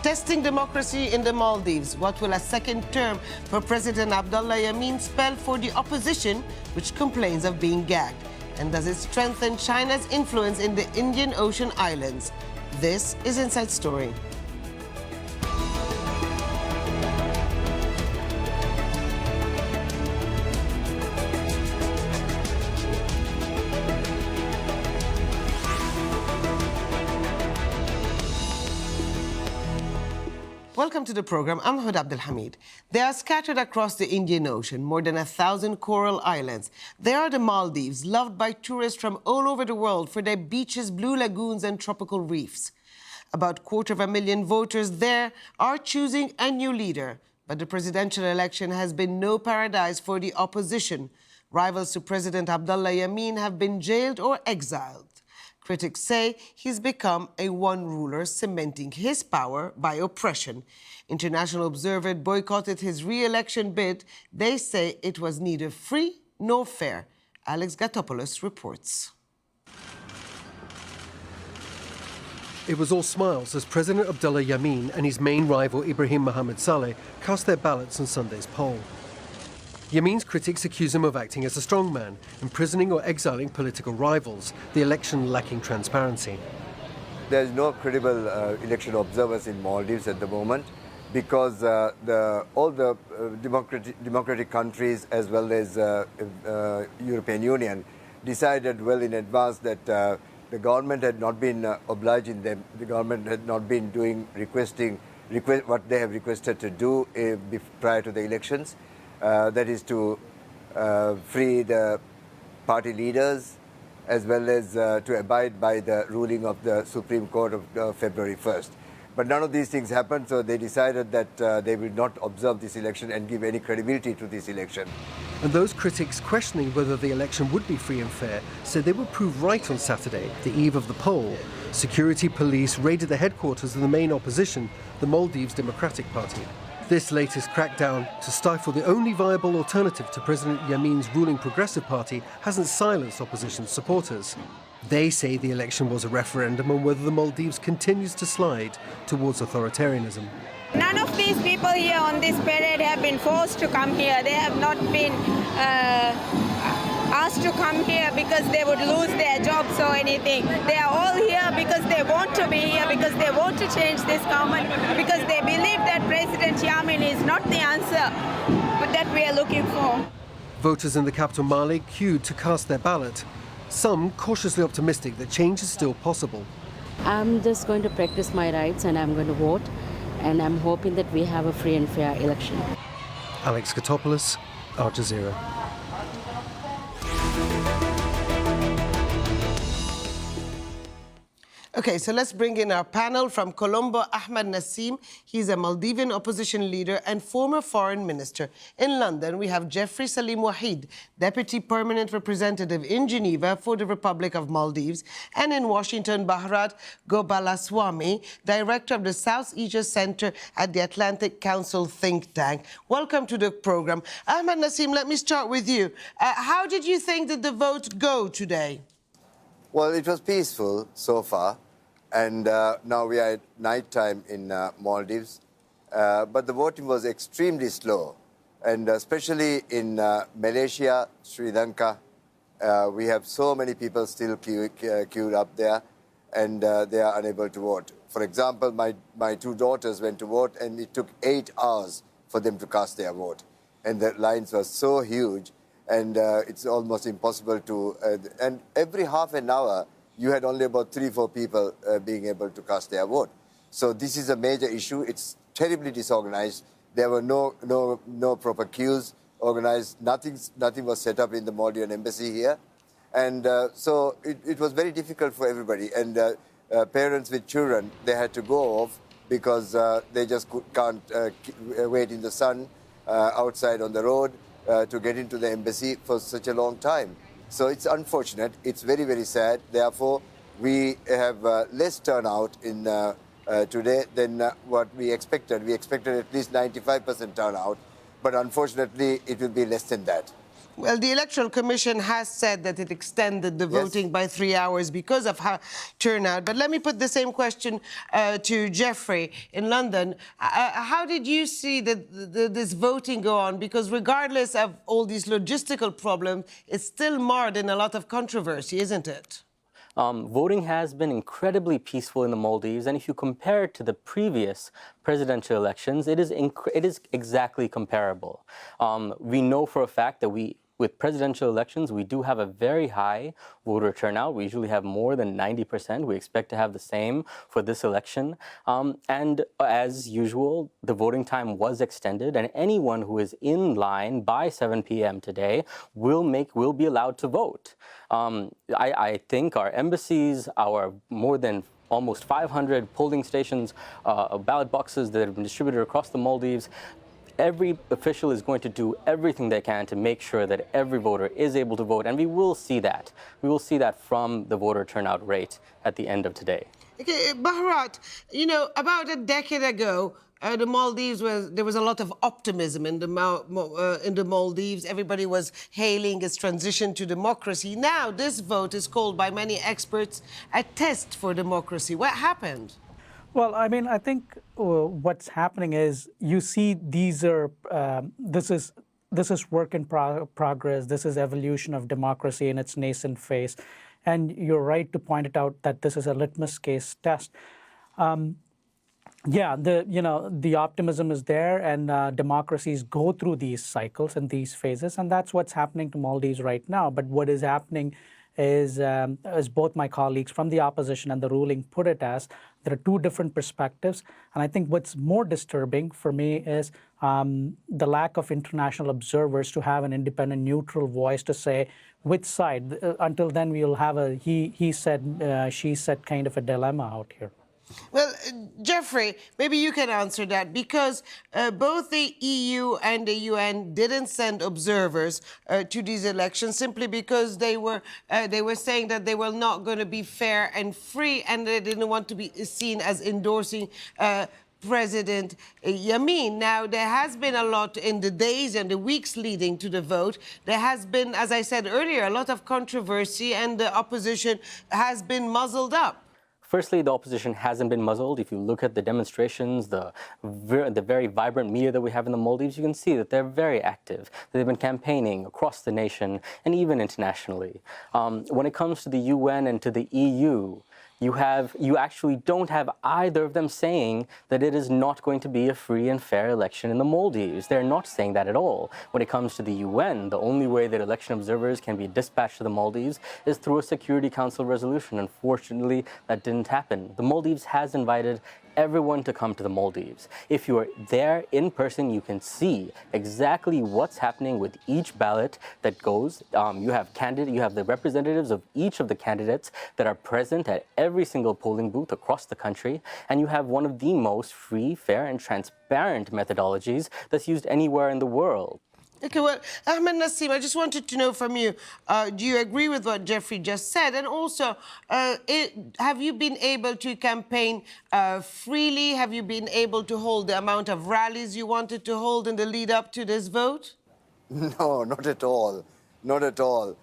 Testing democracy in the Maldives. What will a second term for President Abdullah Yameen spell for the opposition, which complains of being gagged? And does it strengthen China's influence in the Indian Ocean islands? This is Inside Story. Welcome to the program. I'm Hoda Hamid. They are scattered across the Indian Ocean, more than 1,000 coral islands. They are the Maldives, loved by tourists from all over the world for their beaches, blue lagoons and tropical reefs. About 250,000 voters there are choosing a new leader. But the presidential election has been no paradise for the opposition. Rivals to President Abdullah Yameen have been jailed or exiled. Critics say he's become a one ruler, cementing his power by oppression. International observers boycotted his re-election bid. They say it was neither free nor fair. Alex Gatopoulos reports. It was all smiles as President Abdullah Yameen and his main rival Ibrahim Mohamed Saleh cast their ballots on Sunday's poll. Yameen's critics accuse him of acting as a strongman, imprisoning or exiling political rivals, the election lacking transparency. There's no credible election observers in Maldives at the moment because all the democratic countries as well as European Union decided well in advance that the government had not been obliging them. The government had not been doing what they have requested to do prior to the elections. That is to free the party leaders as well as to abide by the ruling of the Supreme Court of February 1st. But none of these things happened, so they decided that they will not observe this election and give any credibility to this election. And those critics questioning whether the election would be free and fair said they would prove right on Saturday, the eve of the poll. Security police raided the headquarters of the main opposition, the Maldives Democratic Party. This latest crackdown to stifle the only viable alternative to President Yameen's ruling Progressive Party hasn't silenced opposition supporters. They say the election was a referendum on whether the Maldives continues to slide towards authoritarianism. None of these people here on this parade have been forced to come here. They have not been asked to come here because they would lose their jobs or anything. They are all here because they want to be here, because they want to change this government, because they believe that President Yameen is not the answer that we are looking for. Voters in the capital Mali queued to cast their ballot. Some cautiously optimistic that change is still possible. I'm just going to practice my rights and I'm going to vote, and I'm hoping that we have a free and fair election. Alex Gatopoulos, Al Jazeera. Okay, so let's bring in our panel. From Colombo, Ahmed Naseem. He's a Maldivian opposition leader and former foreign minister. In London, we have Jeffrey Salim Waheed, Deputy Permanent Representative in Geneva for the Republic of Maldives. And in Washington, Bharat Gopalaswamy, Director of the South Asia Center at the Atlantic Council think tank. Welcome to the program. Ahmed Naseem, let me start with you. How did you think that the vote go today? Well, it was peaceful so far, and now we are at night time in Maldives. But the voting was extremely slow, and especially in Malaysia, Sri Lanka, we have so many people still queued up there, and they are unable to vote. For example, my two daughters went to vote, and it took 8 hours for them to cast their vote. And the lines were so huge, and it's almost impossible to... and every half an hour, you had only about 3-4 people being able to cast their vote. So this is a major issue. It's terribly disorganized. There were no proper queues organized. Nothing was set up in the Maldivian embassy here. And so it was very difficult for everybody. And parents with children, they had to go off because they just can't wait in the sun outside on the road to get into the embassy for such a long time. So it's unfortunate. It's very, very sad. Therefore, we have less turnout in today than what we expected. We expected at least 95% turnout, but unfortunately, it will be less than that. Well, the Electoral Commission has said that it extended the voting by 3 hours because of turnout. But let me put the same question to Jeffrey in London. How did you see this voting go on? Because regardless of all these logistical problems, it's still marred in a lot of controversy, isn't it? Voting has been incredibly peaceful in the Maldives, and if you compare it to the previous presidential elections, it is exactly comparable. We know for a fact that with presidential elections, we do have a very high voter turnout. We usually have more than 90%. We expect to have the same for this election. And as usual, the voting time was extended, and anyone who is in line by 7 p.m. today will be allowed to vote. I think our embassies, our more than almost 500 polling stations, ballot boxes that have been distributed across the Maldives, every official is going to do everything they can to make sure that every voter is able to vote, and we will see that. We will see that from the voter turnout rate at the end of today. Okay, Bharat, you know, about a decade ago, the Maldives there was a lot of optimism in the Maldives. Everybody was hailing its transition to democracy. Now, this vote is called by many experts a test for democracy. What happened? Well, I mean, I think what's happening is you see these are this is work in progress. This is evolution of democracy in its nascent phase, and you're right to point it out that this is a litmus case test. Yeah, the optimism is there, and democracies go through these cycles and these phases, and that's what's happening to Maldives right now. But what is happening is, as both my colleagues from the opposition and the ruling put it as, there are two different perspectives. And I think what's more disturbing for me is the lack of international observers to have an independent, neutral voice to say which side. Until then, we'll have a he said, she said kind of a dilemma out here. Well, Jeffrey, maybe you can answer that, because both the EU and the UN didn't send observers to these elections simply because they were saying that they were not going to be fair and free, and they didn't want to be seen as endorsing President Yameen. Now, there has been a lot in the days and the weeks leading to the vote. There has been, as I said earlier, a lot of controversy, and the opposition has been muzzled up. Firstly, the opposition hasn't been muzzled. If you look at the demonstrations, the very vibrant media that we have in the Maldives, you can see that they're very active. They've been campaigning across the nation and even internationally. When it comes to the UN and to the EU, you actually don't have either of them saying that it is not going to be a free and fair election in the Maldives. They're not saying that at all. When it comes to the UN, the only way that election observers can be dispatched to the Maldives is through a Security Council resolution. Unfortunately, that didn't happen. The Maldives has invited everyone to come to the Maldives. If you are there in person, you can see exactly what's happening with each ballot that goes. You have the representatives of each of the candidates that are present at every single polling booth across the country, and you have one of the most free, fair, and transparent methodologies that's used anywhere in the world. Okay, well, Ahmed, Naseem, I just wanted to know from you, do you agree with what Jeffrey just said? And also, have you been able to campaign freely? Have you been able to hold the amount of rallies you wanted to hold in the lead up to this vote? No, not at all. Not at all.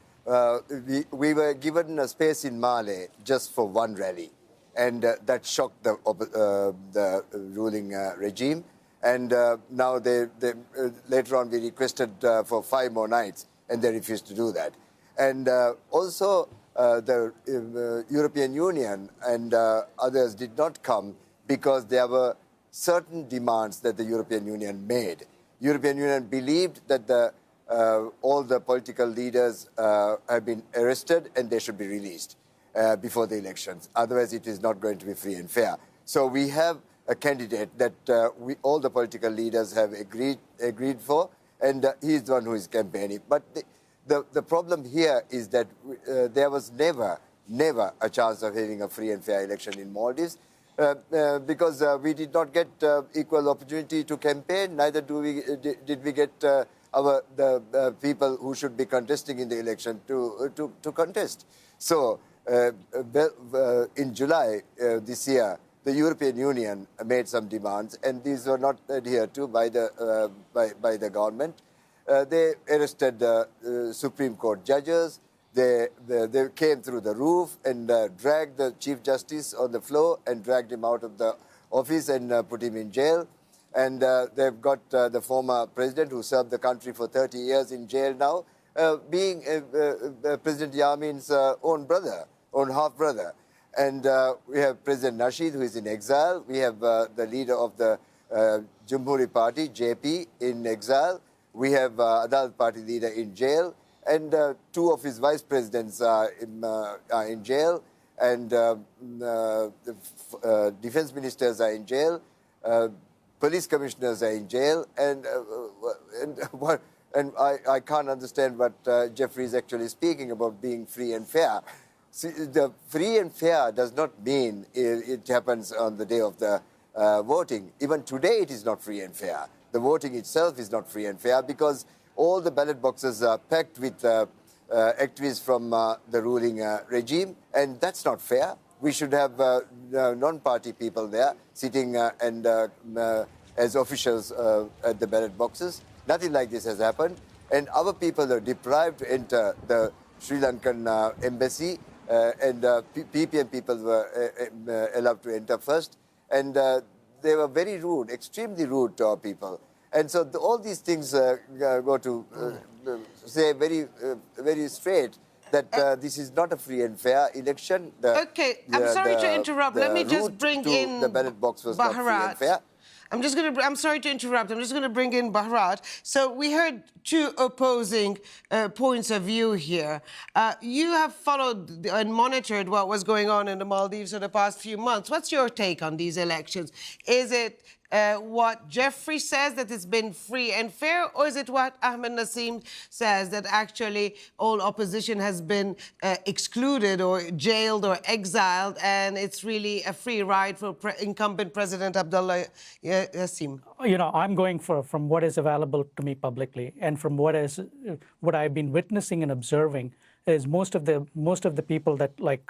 We were given a space in Male just for one rally, and that shocked the ruling regime. And now later on we requested for 5 more nights, and they refused to do that. And also the European Union and others did not come because there were certain demands that the European Union made. European Union believed that all the political leaders have been arrested and they should be released before the elections. Otherwise, it is not going to be free and fair. So we have a candidate that all the political leaders have agreed for, and he is the one who is campaigning. But the problem here is that there was never a chance of having a free and fair election in Maldives because we did not get equal opportunity to campaign. Neither did we get the people who should be contesting in the election to contest. So in July this year, the European Union made some demands, and these were not adhered to by the government. They arrested Supreme Court judges. They came through the roof and dragged the Chief Justice on the floor and dragged him out of the office and put him in jail. And they've got the former president who served the country for 30 years in jail now, being President Yameen's own brother, own half-brother. And we have President Nasheed, who is in exile. We have the leader of the Jamhuri Party, JP, in exile. We have Adal Party leader in jail. And two of his vice presidents are in jail. And the defense ministers are in jail. Police commissioners are in jail. And I can't understand what Jeffrey is actually speaking about being free and fair. See, the free and fair does not mean it happens on the day of the voting. Even today it is not free and fair. The voting itself is not free and fair because all the ballot boxes are packed with activists from the ruling regime, and that's not fair. We should have non-party people there sitting as officials at the ballot boxes. Nothing like this has happened, and our people are deprived to enter the Sri Lankan embassy, and PPM people were allowed to enter first, and they were very rude, extremely rude to our people. And so all these things go to say very straight that this is not a free and fair election. Okay, I'm sorry to interrupt. Let me just bring in the ballot box was not free and fair. I'm sorry to interrupt. I'm just going to bring in Bharat. So we heard two opposing points of view here. You have followed and monitored what was going on in the Maldives for the past few months. What's your take on these elections? Is it what Jeffrey says, that it's been free and fair, or is it what Ahmed Naseem says, that actually all opposition has been excluded or jailed or exiled, and it's really a free ride for incumbent President Abdullah Yameen? You know, I'm going from what is available to me publicly, and from what I've been witnessing and observing is most of the people that, like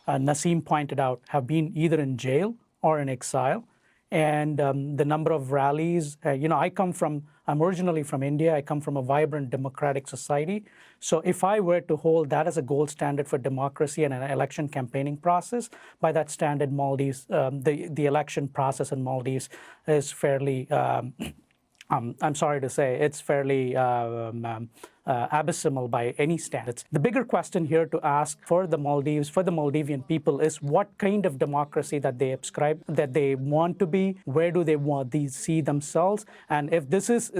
Naseem pointed out, have been either in jail or in exile. And the number of rallies, you know, I'm originally from India. I come from a vibrant democratic society. So if I were to hold that as a gold standard for democracy and an election campaigning process, by that standard, Maldives, the election process in Maldives is fairly, I'm sorry to say, it's fairly abysmal by any standards. The bigger question here to ask for the Maldives, for the Maldivian people, is what kind of democracy that they ascribe, that they want to be, where do they want to see themselves, and if this is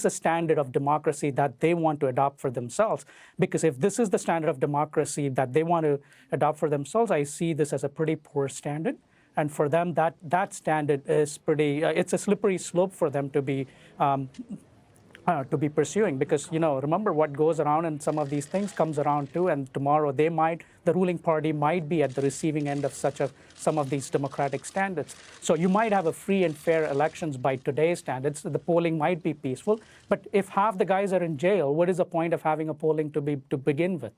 a standard of democracy that they want to adopt for themselves. Because if this is the standard of democracy that they want to adopt for themselves, I see this as a pretty poor standard. And for them, that standard is pretty, it's a slippery slope for them to be pursuing, because, you know, remember what goes around and some of these things comes around too, and tomorrow the ruling party might be at the receiving end of some of these democratic standards. So you might have a free and fair elections by today's standards. The polling might be peaceful, but if half the guys are in jail, what is the point of having a polling to begin with?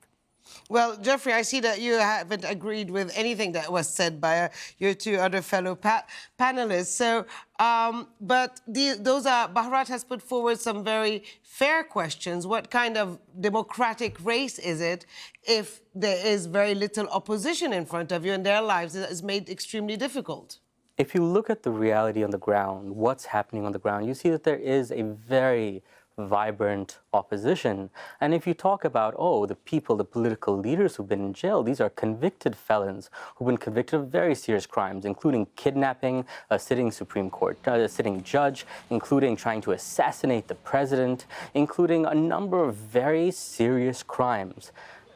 Well, Jeffrey, I see that you haven't agreed with anything that was said by your two other fellow panelists. So, but Bharat has put forward some very fair questions. What kind of democratic race is it if there is very little opposition in front of you and their lives is made extremely difficult? If you look at the reality on the ground, what's happening on the ground, you see that there is a very vibrant opposition. And if you talk about, the political leaders who've been in jail, these are convicted felons who've been convicted of very serious crimes, including kidnapping a sitting Supreme Court, sitting judge, including trying to assassinate the president, including a number of very serious crimes.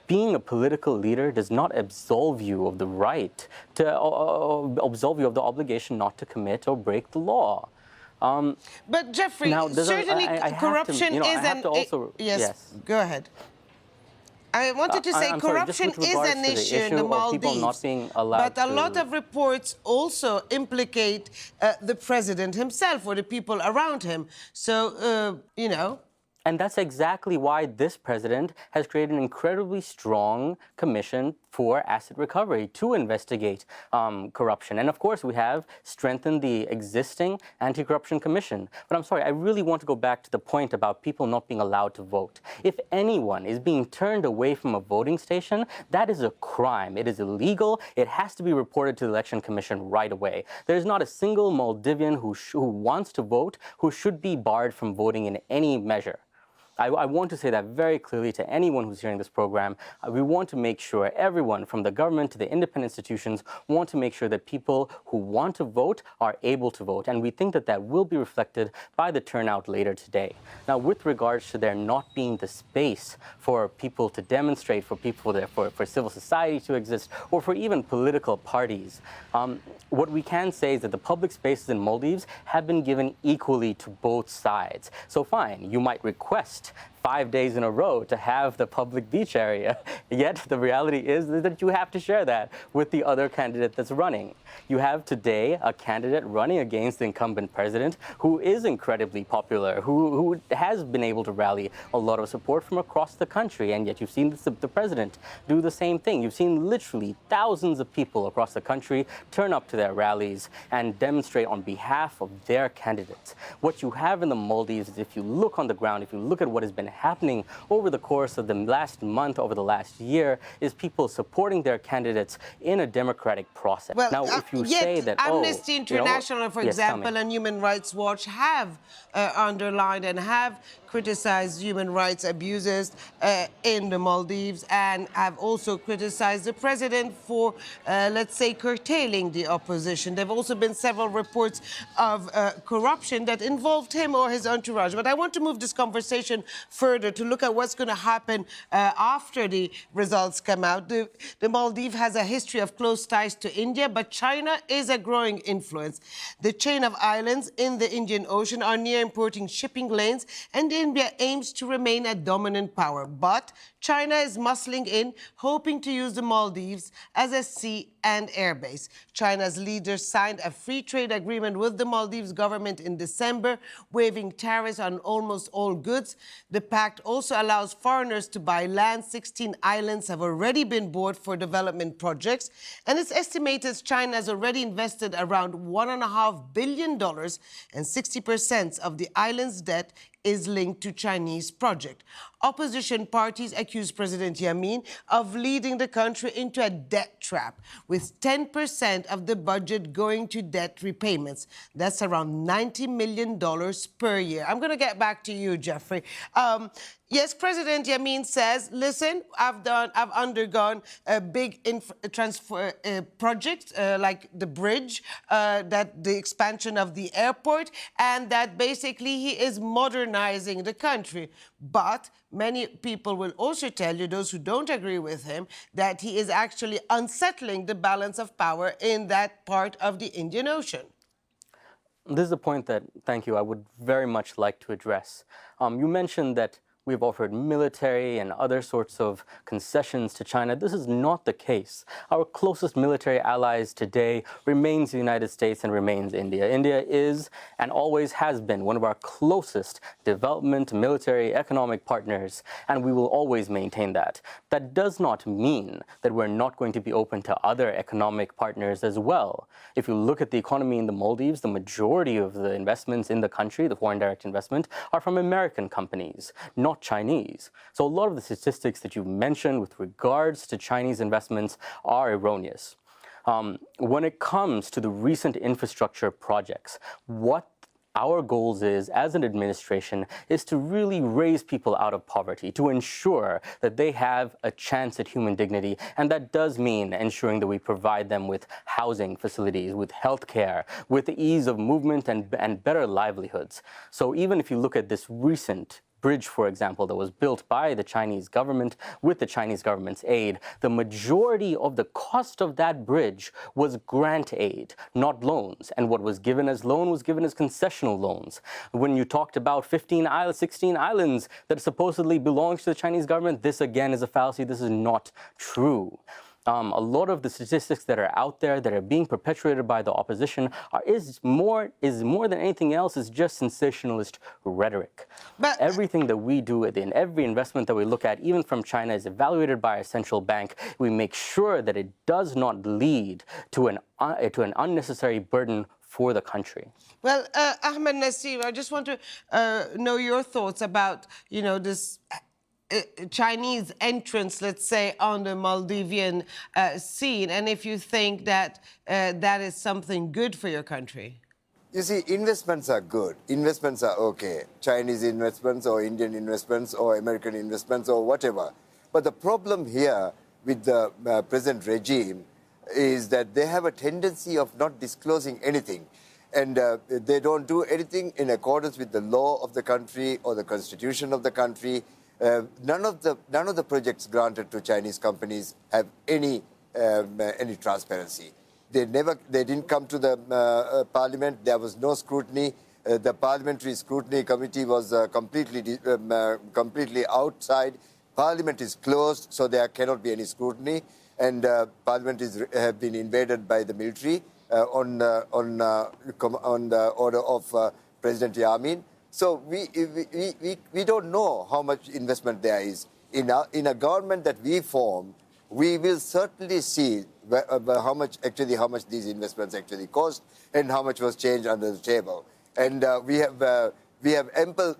Being a political leader does not absolve you of the right to, absolve you of the obligation not to commit or break the law. But Jeffrey, now, certainly corruption is an... Yes, go ahead. I wanted to say corruption is an issue in the Maldives, not being allowed but a lot of reports also implicate the president himself or the people around him. So, you know... And that's exactly why this president has created an incredibly strong commission for asset recovery to investigate corruption. And of course, we have strengthened the existing anti-corruption commission. But I'm sorry, I really want to go back to the point about people not being allowed to vote. If anyone is being turned away from a voting station, that is a crime. It is illegal. It has to be reported to the Election Commission right away. There's not a single Maldivian who wants to vote who should be barred from voting in any measure. I want to say that very clearly to anyone who's hearing this program. We want to make sure everyone from the government to the independent institutions want to make sure that people who want to vote are able to vote. And we think that that will be reflected by the turnout later today. Now, with regards to there not being the space for people to demonstrate, for people for civil society to exist, or for even political parties, what we can say is that the public spaces in Maldives have been given equally to both sides. So fine, you might request 5 days in a row to have the public beach area. Yet the reality is that you have to share that with the other candidate that's running. You have today a candidate running against the incumbent president who is incredibly popular, who has been able to rally a lot of support from across the country. And yet you've seen the president do the same thing. You've seen literally thousands of people across the country turn up to their rallies and demonstrate on behalf of their candidates. What you have in the Maldives is, if you look on the ground, if you look at what has been happening over the course of the last month, over the last year, is people supporting their candidates in a democratic process. Well, now, if you yet say that, Amnesty International, for example, and Human Rights Watch have underlined and have criticized human rights abuses in the Maldives, and have also criticized the president for, let's say, curtailing the opposition. There have also been several reports of corruption that involved him or his entourage. But I want to move this conversation further to look at what's going to happen after the results come out. The Maldives has a history of close ties to India, but China is a growing influence. The chain of islands in the Indian Ocean are near important shipping lanes, and India aims to remain a dominant power. But China is muscling in, hoping to use the Maldives as a sea and air base. China's leaders signed a free trade agreement with the Maldives government in December, waiving tariffs on almost all goods. The pact also allows foreigners to buy land. 16 islands have already been bought for development projects, and it's estimated China has already invested around $1.5 billion, and 60% of the island's debt is linked to Chinese project. Opposition parties accuse President Yameen of leading the country into a debt trap, with 10% of the budget going to debt repayments. That's around $90 million per year. I'm going to get back to you, Jeffrey. Yes, President Yameen says, listen, I've undergone a big transfer project like the bridge, that the expansion of the airport, and that basically he is modernizing the country. But many people will also tell you, those who don't agree with him, that he is actually unsettling the balance of power in that part of the Indian Ocean. This is a point that, thank you, I would very much like to address. You mentioned that we've offered military and other sorts of concessions to China. This is not the case. Our closest military allies today remains the United States and remains India. India is and always has been one of our closest development, military, economic partners, and we will always maintain that. That does not mean that we're not going to be open to other economic partners as well. If you look at the economy in the Maldives, the majority of the investments in the country, the foreign direct investment, are from American companies, not Chinese. So a lot of the statistics that you mentioned with regards to Chinese investments are erroneous. When it comes to the recent infrastructure projects, what our goals is, as an administration, is to really raise people out of poverty, to ensure that they have a chance at human dignity. And that does mean ensuring that we provide them with housing facilities, with healthcare, with the ease of movement and better livelihoods. So even if you look at this recent bridge, for example, that was built by the Chinese government with the Chinese government's aid, the majority of the cost of that bridge was grant aid, not loans. And what was given as loan was given as concessional loans. When you talked about 16 islands that supposedly belongs to the Chinese government, this again is a fallacy. This is not true. A lot of the statistics that are out there that are being perpetuated by the opposition is more than anything else is just sensationalist rhetoric. But everything that we do in every investment that we look at, even from China, is evaluated by a central bank. We make sure that it does not lead to an unnecessary burden for the country. Well, Ahmed, Naseem, I just want to know your thoughts about, this Chinese entrance, let's say, on the Maldivian scene, and if you think that that is something good for your country. You see, investments are good. Investments are okay. Chinese investments or Indian investments or American investments or whatever. But the problem here with the present regime is that they have a tendency of not disclosing anything. And they don't do anything in accordance with the law of the country or the constitution of the country. None of the projects granted to Chinese companies have any transparency. They didn't come to the parliament. There was no scrutiny. The parliamentary scrutiny committee was completely outside. Parliament is closed, so there cannot be any scrutiny. And parliament have been invaded by the military on the order of President Yameen. So we don't know how much investment there is. In a government that we form, we will certainly see how much these investments actually cost and how much was changed under the table. And we have ample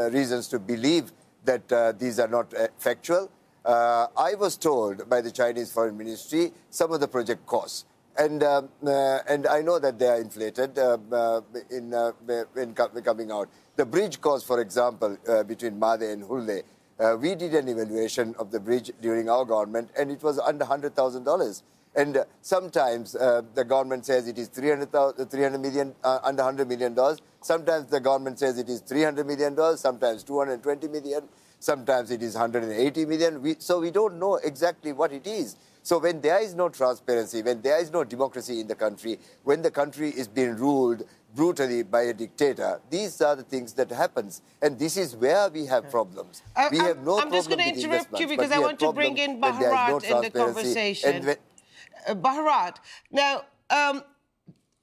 reasons to believe that these are not factual. I was told by the Chinese Foreign Ministry some of the project costs. And I know that they are inflated when coming out. The bridge cost, for example, between Made and Hulde, we did an evaluation of the bridge during our government, and it was under $100,000. And sometimes the government says it is $300 million, under $100 million. Sometimes the government says it is $300 million, sometimes $220 million, sometimes it is $180 million. So we don't know exactly what it is. So when there is no transparency, when there is no democracy in the country, when the country is being ruled brutally by a dictator, these are the things that happens. And this is where we have problems. We have no problem with investments. I'm just going to interrupt you because I want to bring in Bharat in the conversation. Bharat, now,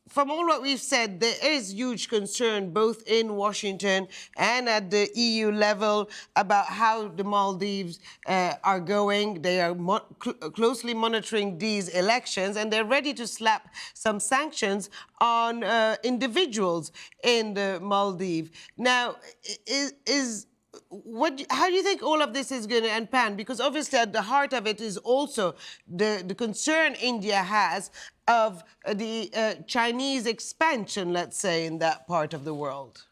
from all what we've said, there is huge concern both in Washington and at the EU level about how the Maldives are going. They are closely monitoring these elections, and they're ready to slap some sanctions on individuals in the Maldives. Now, how do you think all of this is going to unpan? Because obviously at the heart of it is also the concern India has of the Chinese expansion, let's say, in that part of the world.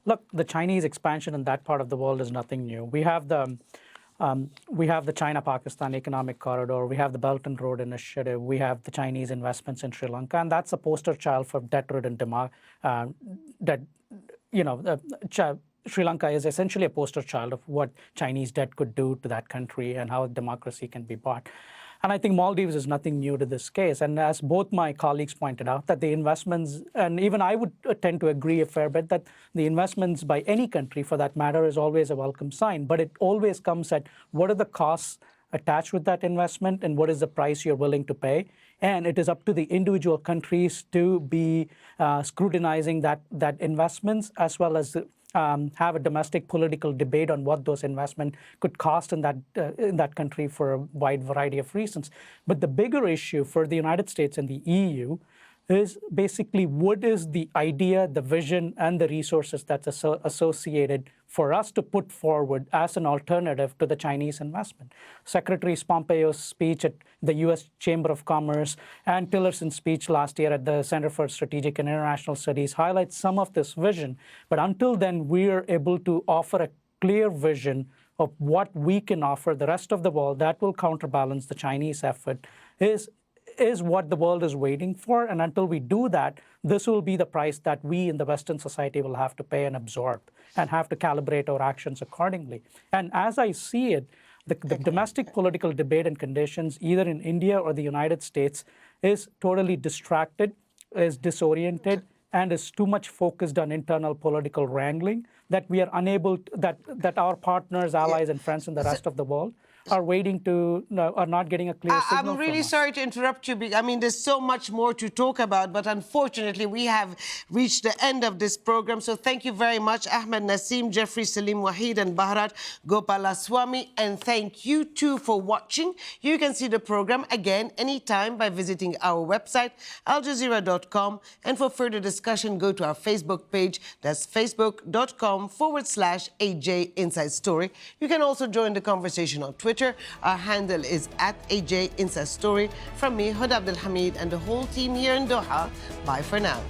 Look, the Chinese expansion in that part of the world is nothing new. We have the China-Pakistan Economic Corridor, we have the Belt and Road Initiative, we have the Chinese investments in Sri Lanka, and that's a poster child for debt-ridden Sri Lanka is essentially a poster child of what Chinese debt could do to that country and how democracy can be bought. And I think Maldives is nothing new to this case. And as both my colleagues pointed out, that the investments, and even I would tend to agree a fair bit, that the investments by any country, for that matter, is always a welcome sign. But it always comes at what are the costs attached with that investment and what is the price you're willing to pay. And it is up to the individual countries to be scrutinizing that investments, as well as have a domestic political debate on what those investments could cost in that country for a wide variety of reasons. But the bigger issue for the United States and the EU is basically what is the idea, the vision, and the resources that's associated for us to put forward as an alternative to the Chinese investment. Secretary Pompeo's speech at the U.S. Chamber of Commerce and Tillerson's speech last year at the Center for Strategic and International Studies highlight some of this vision. But until then, we're able to offer a clear vision of what we can offer the rest of the world that will counterbalance the Chinese effort is what the world is waiting for. And until we do that, this will be the price that we in the Western society will have to pay and absorb and have to calibrate our actions accordingly. And as I see it, the domestic political debate and conditions, either in India or the United States, is totally distracted, is disoriented, and is too much focused on internal political wrangling that we are unable, that our partners, allies, and friends in the rest of the world are waiting to, are not getting a clear signal I'm really from us. sorry to interrupt you. I mean, there's so much more to talk about, but unfortunately, we have reached the end of this program. So thank you very much, Ahmed, Naseem, Jeffrey, Salim, Waheed, and Bharat Gopalaswamy. And thank you, too, for watching. You can see the program again anytime by visiting our website, aljazeera.com. And for further discussion, go to our Facebook page. That's facebook.com/AJ Inside Story. You can also join the conversation on Twitter. Our handle is @AJ Inside Story. From me, Hoda Abdel Hamid, and the whole team here in Doha. Bye for now.